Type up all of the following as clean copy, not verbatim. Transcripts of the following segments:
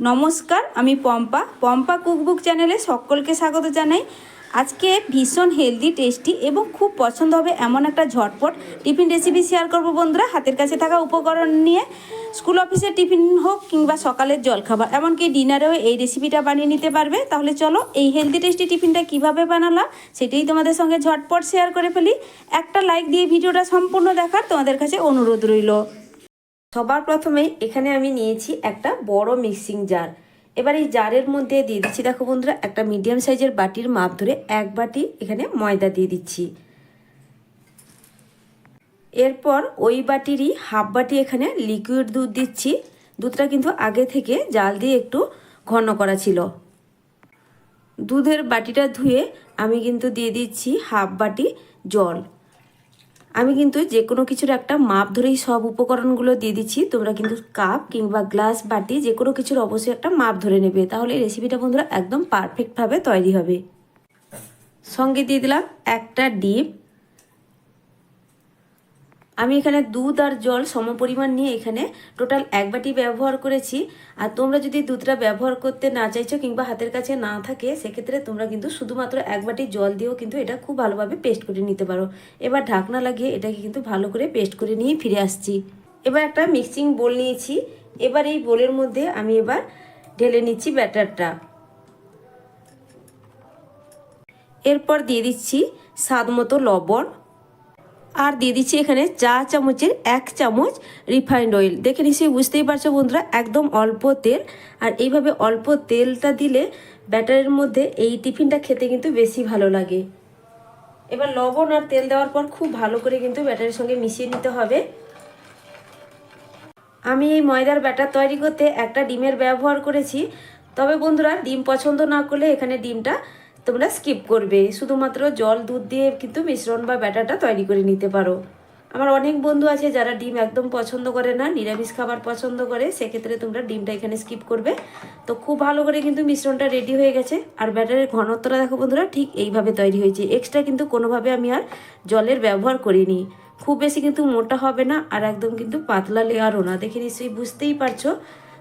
নমস্কার, আমি পম্পা। পম্পা কুকবুক চ্যানেলে সকলকে স্বাগত জানাই। আজকে ভীষণ হেলদি, টেস্টি এবং খুব পছন্দ হবে এমন একটা ঝটপট টিফিন রেসিপি শেয়ার করব বন্ধুরা। হাতের কাছে থাকা উপকরণ নিয়ে স্কুল অফিসের টিফিন হোক কিংবা সকালের জলখাবার, এমনকি ডিনারেও এই রেসিপিটা বানিয়ে নিতে পারবে। তাহলে চলো এই হেলদি টেস্টি টিফিনটা কিভাবে বানালাম সেটাই তোমাদের সঙ্গে ঝটপট শেয়ার করে ফেলি। একটা লাইক দিয়ে ভিডিওটা সম্পূর্ণ দেখার তোমাদের কাছে অনুরোধ রইল। সবার প্রথমেই এখানে আমি নিয়েছি একটা বড় মিক্সিং জার। এবার এই জারের মধ্যে দিয়ে দিচ্ছি, দেখো বন্ধুরা, একটা মিডিয়াম সাইজের বাটির মাপ ধরে 1 বাটি এখানে ময়দা দিয়ে দিচ্ছি। এরপর ওই বাটিরই হাফ বাটি এখানে লিকুইড দুধ দিচ্ছি। দুধটা কিন্তু আগে থেকে জাল দিয়ে একটু ঘন করা ছিল। দুধের বাটিটা ধুয়ে আমি কিন্তু দিয়ে দিচ্ছি হাফ বাটি জল। আমি কিন্তু যে কোনো কিছুর একটা মাপ ধরেই সব উপকরণগুলো দিয়ে দিচ্ছি। তোমরা কিন্তু কাপ কিংবা গ্লাস, বাটি যে কোনো কিছুর অবশ্যই একটা মাপ ধরে নেবে, তাহলে এই রেসিপিটা বন্ধুরা একদম পারফেক্টভাবে তৈরি হবে। সঙ্গে দিয়ে দিলাম একটা ডিম। আমি এখানে দুধ আর জল সমপরিমাণ নিয়ে এখানে টোটাল 1 বাটি ব্যবহার করেছি। আর তোমরা যদি দুধটা ব্যবহার করতে না চাইছো কিংবা হাতের কাছে না থাকে, সেক্ষেত্রে তোমরা কিন্তু শুধুমাত্র 1 বাটি জল দিয়েও কিন্তু এটা খুব ভালোভাবে পেস্ট করে নিতে পারো। এবার ঢাকনা লাগিয়ে এটাকে কিন্তু ভালো করে পেস্ট করে নিয়ে ফিরে আসছি। এবার একটা মিক্সিং বোল নিয়েছি। এবার এই বোলের মধ্যে আমি এবার ঢেলে নিচ্ছি ব্যাটারটা। এরপর দিয়ে দিচ্ছি স্বাদ মতো লবণ, আর দিয়ে দিচ্ছি এখানে চা চামচের 1 চামচ রিফাইন্ড অয়েল। দেখে নিশ্চয়ই বুঝতেই পারছো বন্ধুরা, একদম অল্প তেল। আর এইভাবে অল্প তেলটা দিলে ব্যাটারের মধ্যে এই টিফিনটা খেতে কিন্তু বেশি ভালো লাগে। এবার লবণ আর তেল দেওয়ার পর খুব ভালো করে কিন্তু ব্যাটারের সঙ্গে মিশিয়ে নিতে হবে। আমি এই ময়দার ব্যাটার তৈরি করতে একটা ডিমের ব্যবহার করেছি। তবে বন্ধুরা, ডিম পছন্দ না করলে এখানে ডিমটা তোমরা স্কিপ করবে। শুধুমাত্র জল দুধ দিয়ে কিন্তু মিশ্রণ বা ব্যাটারটা তৈরি করে নিতে পারো। আমার অনেক বন্ধু আছে যারা ডিম একদম পছন্দ করে না, নিরামিষ খাবার পছন্দ করে, সেক্ষেত্রে তোমরা ডিমটা এখানে স্কিপ করবে। তো খুব ভালো করে কিন্তু মিশ্রণটা রেডি হয়ে গেছে। আর ব্যাটারের ঘনত্বটা দেখো বন্ধুরা, ঠিক এইভাবে তৈরি হয়েছে। এক্সট্রা কিন্তু কোনোভাবে আমি আর জলের ব্যবহার করিনি। খুব বেশি কিন্তু মোটা হবে না, আর একদম কিন্তু পাতলা লেয়ারও না। দেখে নিশ্চয়ই বুঝতেই পারছো।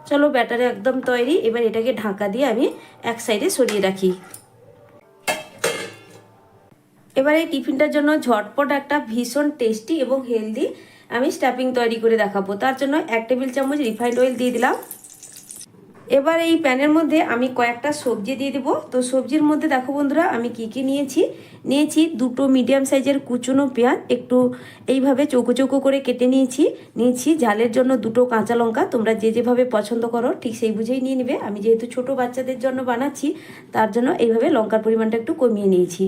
চলো, ব্যাটারে একদম তৈরি। এবার এটাকে ঢাকা দিয়ে আমি এক সাইডে সরিয়ে রাখি। এবার এই টিফিনটার জন্য ঝটপট একটা ভীষণ টেস্টি এবং হেলদি আমি স্টাফিং তৈরি করে দেখাবো। তার জন্য 1 টেবিল চামচ রিফাইন্ড অয়েল দিয়ে দিলাম। এবার এই প্যানের মধ্যে আমি কয়েকটা সবজি দিয়ে দেবো। তো সবজির মধ্যে দেখো বন্ধুরা, আমি কি নিয়েছি 2টো মিডিয়াম সাইজের কুচনো পেঁয়াজ, একটু এইভাবে চৌকো চৌকো করে কেটে নিয়েছি ঝালের জন্য 2টো কাঁচা লঙ্কা। তোমরা যে যেভাবে পছন্দ করো ঠিক সেই বুঝেই নিয়ে নেবে। আমি যেহেতু ছোট বাচ্চাদের জন্য বানাচ্ছি, তার জন্য এইভাবে লঙ্কার পরিমাণটা একটু কমিয়ে নিয়েছি।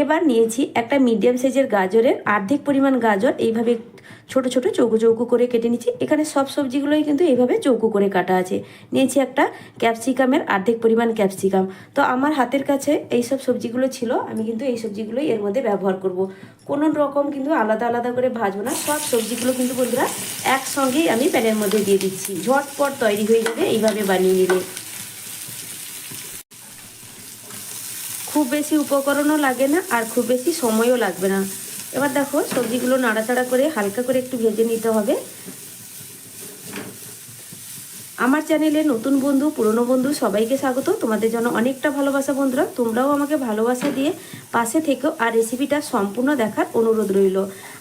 এবার নিয়েছি একটা মিডিয়াম সাইজের গাজরের অর্ধেক পরিমাণ গাজর, এইভাবে ছোট ছোট চৌকো চৌকো করে কেটে নিচ্ছি। এখানে সব সবজিগুলোই কিন্তু এইভাবে চৌকো করে কাটা আছে। নিয়েছি একটা ক্যাপসিকামের অর্ধেক পরিমাণ ক্যাপসিকাম। তো আমার হাতের কাছে এইসব সবজিগুলো ছিল, আমি কিন্তু এই সবজিগুলোই এর মধ্যে ব্যবহার করব। কোনো রকম কিন্তু আলাদা আলাদা করে ভাজবো না। সব সবজিগুলো কিন্তু বন্ধুরা একসঙ্গেই আমি প্যানের মধ্যে দিয়ে দিচ্ছি। ঝটপট তৈরি হয়ে যাবে এইভাবে বানিয়ে নিলে। খুব বেশি উপকরণও লাগে না, আর খুব বেশি সময়ও লাগবে না। এবার দেখো, সবজিগুলো নাড়াচাড়া করে হালকা করে একটু ভেজে নিতে হবে। আমার চ্যানেলে নতুন বন্ধু, পুরনো বন্ধু সবাইকে স্বাগত। তোমাদের জন্য অনেকটা ভালোবাসা বন্ধুরা। তোমরাও আমাকে ভালোবাসা দিয়ে পাশে থেকেও আর রেসিপিটা সম্পূর্ণ দেখার অনুরোধ রইল।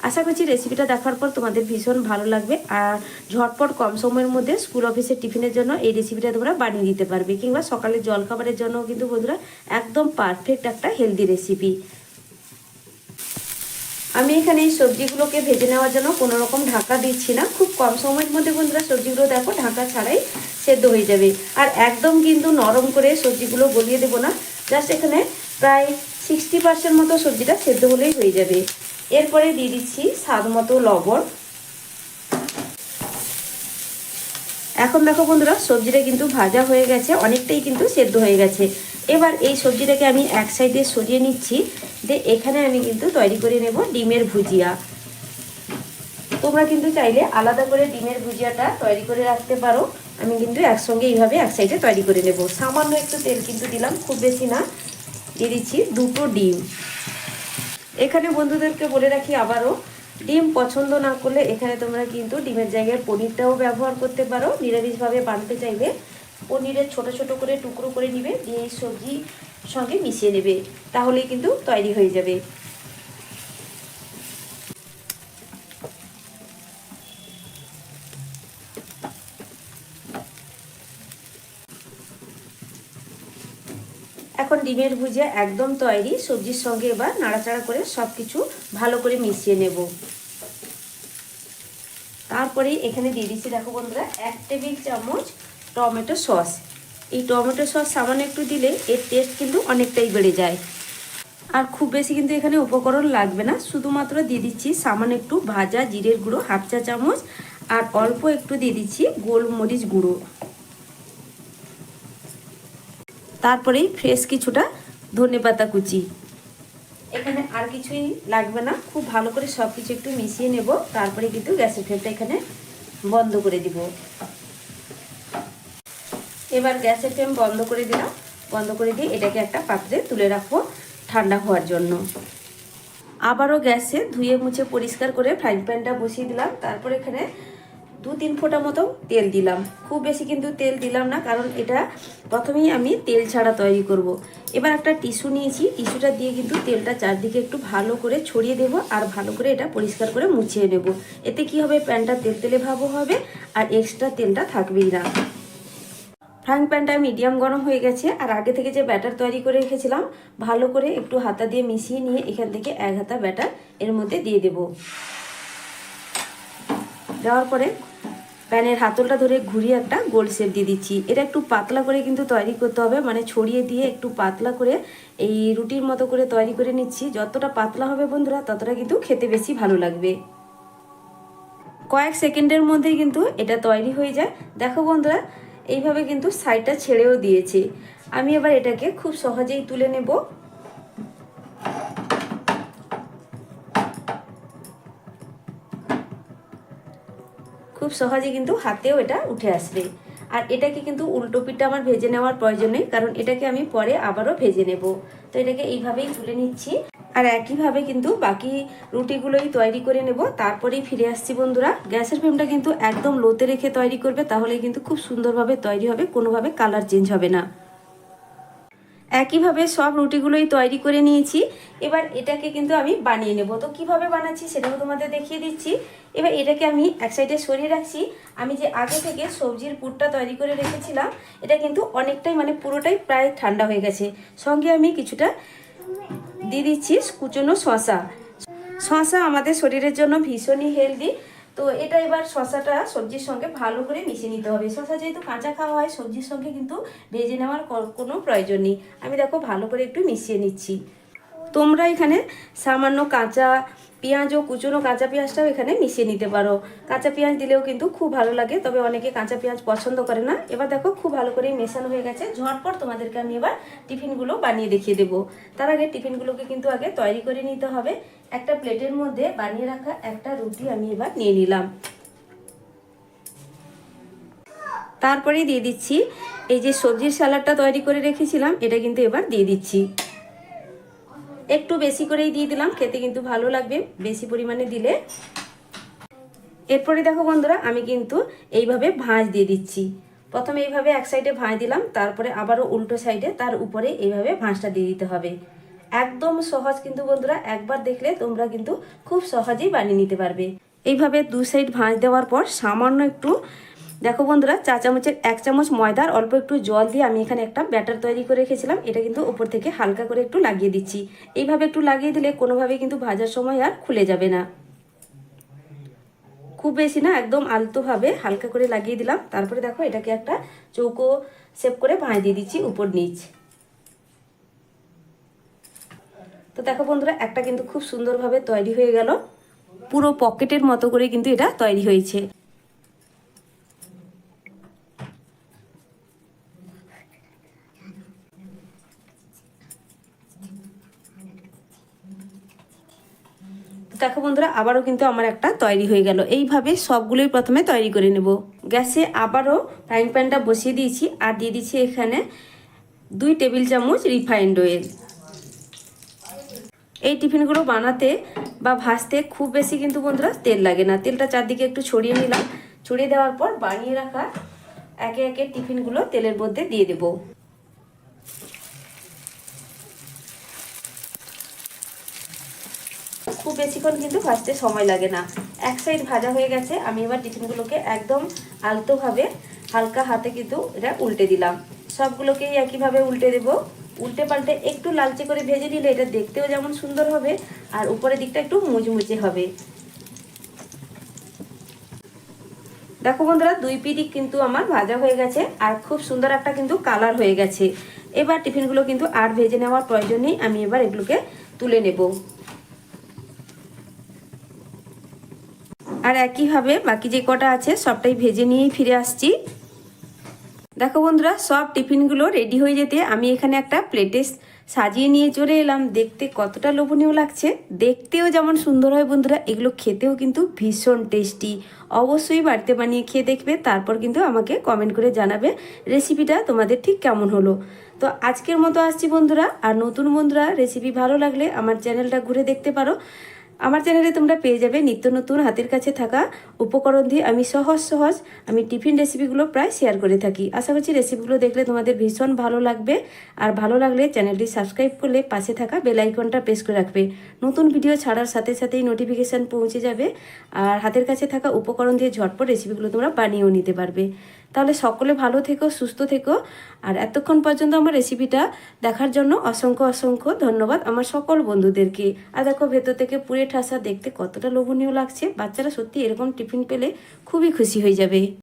আশা করছি রেসিপিটা দেখার পর তোমাদের ভীষণ ভালো লাগবে। আর ঝটপট কম সময়ের মধ্যে স্কুল অফিসের টিফিনের জন্য এই রেসিপিটা তোমরা বানিয়ে দিতে পারবে, কিংবা সকালের জলখাবারের জন্য কিন্তু বন্ধুরা একদম পারফেক্ট একটা হেলদি রেসিপি। আমি এখানে এই সবজিগুলোকে ভেজে নেওয়ার জন্য কোনো রকম ঢাকা দিচ্ছি না। খুব কম সময়ের মধ্যে বন্ধুরা সবজিগুলো দেখো ঢাকা ছাড়াই সেদ্ধ হয়ে যাবে। আর একদম কিন্তু নরম করে সবজিগুলো গলিয়ে দেবো না, জাস্ট এখানে প্রায় 60% মতো সবজিটা সেদ্ধ হলেই হয়ে যাবে। এরপরে দিয়ে দিচ্ছি স্বাদ মতো লবণ। এখন দেখো বন্ধুরা, সবজিটা কিন্তু ভাজা হয়ে গেছে, অনেকটাই কিন্তু সেদ্ধ হয়ে গেছে। এবার এই সবজিটাকে আমি এক সাইডে সরিয়ে নিচ্ছি। দিয়ে এখানে আমি কিন্তু তৈরি করে নেব ডিমের ভুজিয়া। তোমরা কিন্তু চাইলে আলাদা করে ডিমের ভুজিয়াটা তৈরি করে রাখতে পারো। আমি কিন্তু একসঙ্গে এইভাবে এক সাইডে তৈরি করে নেব। সামান্য একটু তেল কিন্তু দিলাম, খুব বেশি না। দিয়ে দিচ্ছি 2টো ডিম। এখানে বন্ধুদেরকে বলে রাখি আবারও, ডিম পছন্দ না করলে এখানে তোমরা কিন্তু ডিমের জায়গায় পনিরটাও ব্যবহার করতে পারো। নিরামিষভাবে বানাতে চাইলে পনিরের ছোট ছোট করে টুকরো করে নিবে, দিয়ে এই সবজির সঙ্গে মিশিয়ে নেবে, তাহলেই কিন্তু তৈরি হয়ে যাবে। এখন ডিমের ভুজিয়া একদম তৈরি। সবজির সঙ্গে এবার নাড়াচাড়া করে সব কিছু ভালো করে মিশিয়ে নেব। তারপরে এখানে দিয়ে দিচ্ছি, দেখো বন্ধুরা, 1 টেবিল চামচ টমেটো সস। এই টমেটো সস সামান্য একটু দিলে এর টেস্ট কিন্তু অনেকটাই বেড়ে যায়। আর খুব বেশি কিন্তু এখানে উপকরণ লাগবে না, শুধুমাত্র দিয়ে দিচ্ছি সামান্য একটু ভাজা জিরের গুঁড়ো 1/2 চা চামচ, আর অল্প একটু দিয়ে দিচ্ছি গোলমরিচ গুঁড়ো। তারপরেই ফ্রেশ কিছুটা ধনেপাতা কুচি। এখানে আর কিছুই লাগবে না, খুব ভালো করে সব কিছু একটু মিশিয়ে নেব। তারপরে কিন্তু গ্যাসের ফ্লেমটা এখানে বন্ধ করে দিব। এবার গ্যাসের ফ্লেম বন্ধ করে দিলাম। বন্ধ করে দিয়ে এটাকে একটা পাত্রে তুলে রাখবো ঠান্ডা হওয়ার জন্য। আবারও গ্যাসে ধুয়ে মুছে পরিষ্কার করে ফ্রাইং প্যানটা বসিয়ে দিলাম। তারপর এখানে 2-3 ফোঁটা মতো তেল দিলাম। খুব বেশি কিন্তু তেল দিলাম না, কারণ এটা প্রথমেই আমি তেল ছাড়া তৈরি করব। এবার একটা টিস্যু নিয়েছি, টিস্যুটা দিয়ে কিন্তু তেলটা চারদিকে একটু ভালো করে ছড়িয়ে দেব, আর ভালো করে এটা পরিষ্কার করে মুছিয়ে নেব। এতে কি হবে, প্যানটা তেলতেলে ভাবও হবে আর এক্সট্রা তেলটা থাকবেই না। ফ্রাইং প্যানটা মিডিয়াম গরম হয়ে গেছে, আর আগে থেকে যে ব্যাটার তৈরি করে রেখেছিলাম ভালো করে একটু হাতা দিয়ে মিশিয়ে নিয়ে এখান থেকে 1 হাতা ব্যাটার এর মধ্যে দিয়ে দেব। দেওয়ার পরে প্যানের হাতলটা ধরে ঘুরিয়ে একটা গোল শেপ দিয়ে দিচ্ছি। এটা একটু পাতলা করে কিন্তু তৈরি করতে হবে, মানে ছড়িয়ে দিয়ে একটু পাতলা করে এই রুটির মতো করে তৈরি করে নিচ্ছি। যতটা পাতলা হবে বন্ধুরা ততটা কিন্তু খেতে বেশি ভালো লাগবে। কয়েক সেকেন্ডের মধ্যেই কিন্তু এটা তৈরি হয়ে যায়। দেখো বন্ধুরা, এইভাবে কিন্তু সাইডটা ছেড়েও দিয়েছে। আমি এবার এটাকে খুব সহজেই তুলে নেব। খুব সহজে কিন্তু হাতেও এটা উঠে আসবে। আর এটাকে কিন্তু উল্টো পিঠটা আমার ভেজে নেওয়ার প্রয়োজন নেই, কারণ এটাকে আমি পরে আবারও ভেজে নেব। তো এটাকে এইভাবেই তুলে নিচ্ছি, আর একইভাবে কিন্তু বাকি রুটিগুলোই তৈরি করে নেব। তারপরেই ফিরে আসছি বন্ধুরা। গ্যাসের ফ্লেমটা কিন্তু একদম লোতে রেখে তৈরি করবে, তাহলে কিন্তু খুব সুন্দরভাবে তৈরি হবে, কোনোভাবে কালার চেঞ্জ হবে না। একইভাবে সব রুটিগুলোই তৈরি করে নিয়েছি। এবার এটাকে কিন্তু আমি বানিয়ে নেব। তো কিভাবে বানাচ্ছি সেটাও তোমাদের দেখিয়ে দিচ্ছি। এবার এটাকে আমি এক সাইডে সরিয়ে রাখছি। আমি যে আগে থেকে সবজির পুরটা তৈরি করে রেখেছিলাম, এটা কিন্তু অনেকটাই, মানে পুরোটাই প্রায় ঠান্ডা হয়ে গেছে। সঙ্গে আমি কিছুটা দিয়ে দিচ্ছি কুচনো শসা। শসা আমাদের শরীরের জন্য ভীষণই হেলদি। তো এটা এবার শসাটা সবজির সঙ্গে ভালো করে মিশিয়ে নিতে হবে। শসা যেহেতু কাঁচা খাওয়া হয়, সবজির সঙ্গে কিন্তু ভেজে নেওয়ার কোনো প্রয়োজন নেই। আমি দেখো ভালো করে একটু মিশিয়ে নিচ্ছি। তোমরা এখানে সামান্য কাঁচা পেঁয়াজ ও কুচনো কাঁচা পেঁয়াজটাও এখানে মিশিয়ে নিতে পারো। কাঁচা পেঁয়াজ দিলেও কিন্তু খুব ভালো লাগে, তবে অনেকে কাঁচা পেঁয়াজ পছন্দ করে না। এবার দেখো খুব ভালো করে মেশানো হয়ে গেছে। ঝটপট তোমাদেরকে আমি এবার টিফিনগুলো বানিয়ে দেখিয়ে দেবো। তার আগে টিফিনগুলোকে কিন্তু আগে তৈরি করে নিতে হবে। একটা প্লেটের মধ্যে বানিয়ে রাখা একটা রুটি আমি এবার নিয়ে নিলাম। তারপরে দিয়ে দিচ্ছি এই যে সবজির স্যালাডটা তৈরি করে রেখেছিলাম, এটা কিন্তু এবার দিয়ে দিচ্ছি। একটু বেশি করেই দিয়ে দিলাম, খেতে কিন্তু ভালো লাগবে বেশি পরিমাণে দিলে। এরপরে দেখো বন্ধুরা, আমি কিন্তু এইভাবে ভাঁজ দিয়ে দিচ্ছি। প্রথমে এইভাবে এক সাইডে ভাঁজ দিলাম, তারপরে আবারও উল্টো সাইডে তার উপরে এইভাবে ভাঁজটা দিয়ে দিতে হবে। একদম সহজ কিন্তু বন্ধুরা, একবার দেখলে তোমরা কিন্তু খুব সহজেই বানিয়ে নিতে পারবে। এইভাবে 2 সাইড ভাঁজ দেওয়ার পর সামান্য একটু, দেখো বন্ধুরা, 1 চামচের 1 চামচ ময়দার অল্প একটু জল দিয়ে আমি এখানে একটা ব্যাটার তৈরি করে রেখেছিলাম। এটা কিন্তু উপর থেকে হালকা করে একটু লাগিয়ে দিচ্ছি। এইভাবে একটু লাগিয়ে দিলে কোনোভাবে কিন্তু ভাজার সময় আর খুলে যাবে না। খুব বেশি না, একদম আলতোভাবে হালকা করে লাগিয়ে দিলাম। তারপরে দেখো এটাকে একটা চৌকো শেপ করে ভাঁজ দিয়ে দিচ্ছি উপর নিচ। তো দেখো বন্ধুরা, একটা কিন্তু খুব সুন্দরভাবে তৈরি হয়ে গেল। পুরো পকেটের মতো করে কিন্তু এটা তৈরি হয়েছে। দেখো বন্ধুরা, আবারও কিন্তু আমার একটা তৈরি হয়ে গেল। এইভাবে সবগুলোই প্রথমে তৈরি করে নেব। গ্যাসে আবারও ফ্রাইং প্যানটা বসিয়ে দিয়েছি, আর দিয়ে দিচ্ছি এখানে 2 টেবিল চামচ রিফাইন্ড অয়েল। এই টিফিনগুলো বানাতে বা ভাজতে খুব বেশি কিন্তু বন্ধুরা তেল লাগে না। তেলটা চারদিকে একটু ছড়িয়ে নিলাম। ছড়িয়ে দেওয়ার পর বানিয়ে রাখা একে একে টিফিনগুলো তেলের মধ্যে দিয়ে দেব। খুব বেশিক্ষণ কিন্তু ভাজতে সময় লাগে না। এক সাইড ভাজা হয়ে গেছে, আমি এবার টিফিনগুলোকে একদম আলতোভাবে হালকা হাতে কিন্তু এটা উল্টে দিলাম। সবগুলোকেই একইভাবে উল্টে দেব। উল্টে পাল্টে একটু লালচে করে ভেজে নিলে এটা দেখতেও যেমন সুন্দর হবে আর উপরের দিকটা একটু মুচমুচে হবে। দেখো বন্ধুরা, দুই পিঠই কিন্তু আমার ভাজা হয়ে গেছে আর খুব সুন্দর একটা কিন্তু কালার হয়ে গেছে। এবার টিফিনগুলো কিন্তু আর ভেজে নেওয়ার প্রয়োজন নেই, আমি এবার এগুলোকে তুলে নেব। আর একইভাবে বাকি যে কটা আছে সবটাই ভেজে নিয়েই ফিরে আসছি। দেখো বন্ধুরা, সব টিফিনগুলো রেডি হয়ে যেতে আমি এখানে একটা প্লেটে সাজিয়ে নিয়ে চলে এলাম। দেখতে কতটা লোভনীয় লাগছে, দেখতেও যেমন সুন্দর হয় বন্ধুরা, এগুলো খেতেও কিন্তু ভীষণ টেস্টি। অবশ্যই বাড়িতে বানিয়ে খেয়ে দেখবে, তারপর কিন্তু আমাকে কমেন্ট করে জানাবে রেসিপিটা তোমাদের ঠিক কেমন হলো। তো আজকের মতো আসছি বন্ধুরা, আর নতুন বন্ধুরা রেসিপি ভালো লাগলে আমার চ্যানেলটা ঘুরে দেখতে পারো। আমার চ্যানেলে তোমরা পেয়ে যাবে নিত্য নতুন হাতের কাছে থাকা উপকরণ দিয়ে আমি সহজ আমি টিফিন রেসিপিগুলো প্রায় শেয়ার করে থাকি। আশা করছি রেসিপিগুলো দেখলে তোমাদের ভীষণ ভালো লাগবে। আর ভালো লাগলে চ্যানেলটি সাবস্ক্রাইব করলে পাশে থাকা বেল আইকনটা প্রেস করে রাখবে। নতুন ভিডিও ছাড়ার সাথে সাথেই নোটিফিকেশান পৌঁছে যাবে আর হাতের কাছে থাকা উপকরণ দিয়ে ঝটপট রেসিপিগুলো তোমরা বানিয়েও নিতে পারবে। তাহলে সকলে ভালো থেকো, সুস্থ থেকো। আর এতক্ষণ পর্যন্ত আমার রেসিপিটা দেখার জন্য অসংখ্য ধন্যবাদ আমার সকল বন্ধুদেরকে। আর দেখো ভেতর থেকে পুড়ে ঠাসা, দেখতে কতটা লোভনীয় লাগছে। বাচ্চারা সত্যি এরকম টিফিন পেলে খুবই খুশি হয়ে যাবে।